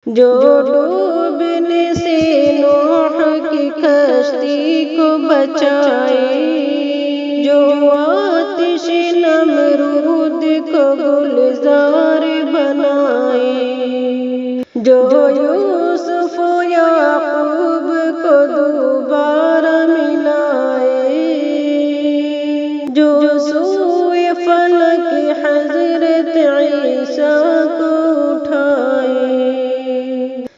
جو ڈوبنے سے نوح کی کشتی کو بچائے، جو آتش نمرود کو گلزار بنائے، جو یوسف و یعقوب کو دوبارہ ملائے، جو سوئے فلک حضرت عیسیٰ کو اٹھائے،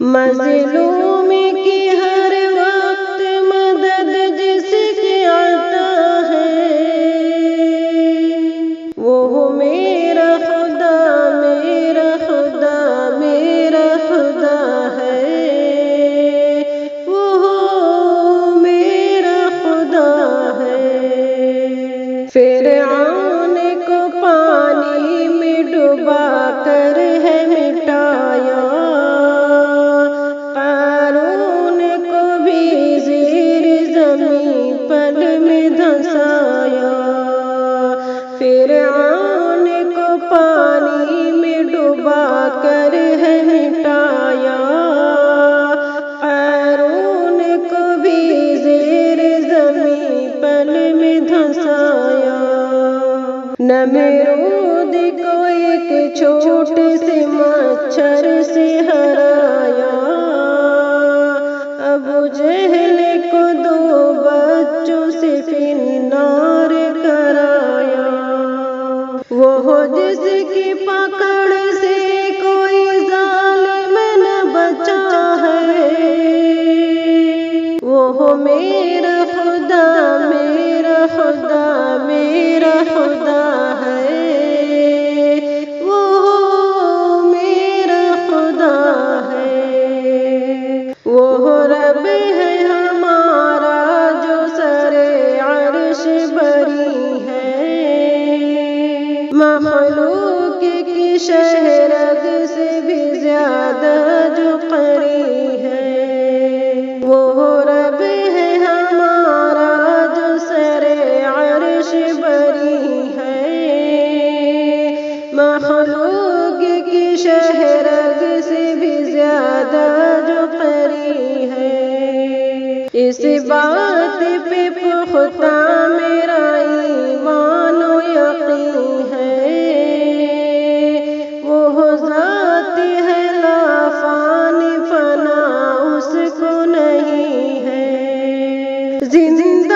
مظلوم کی ہر وقت مدد جس کی عطا ہے، وہ میرا خدا میرا خدا میرا خدا ہے، وہ میرا خدا ہے۔ فرعون کو پانی میں ڈبا کر ہے مٹایا، قارون کو بھی زیر زمین پل میں دھنسایا، فرعون کو پانی میں ڈبا کر ہے مٹایا، قارون کو بھی زیر زمین پل میں دھنسایا، نمرود کو ایک چھوٹے سے مچھر سے ہرایا، ابو جہل کو 2 بچوں سے فی النار کرایا، وہ جس کی پکڑ سے کوئی ظالم نہ بچا ہے، وہ میرا خدا میرا خدا میرا خدا ہے، وہ میرا خدا ہے، وہ رب ہے ہمارا جو سر عرش بری ہے، مخلوق کی شہرگ سے بھی زیادہ جو قری ہے، وہ رب ہے ہمارا جو سر عرش بری ہے، مخلوق کی شہرگ سے بھی زیادہ جو قری ہے، اس بات پہ پختہ میرا ایمان و یقین ہے، وہ ذات ہے لا فانی فنا اس کو نہیں ہے، زندہ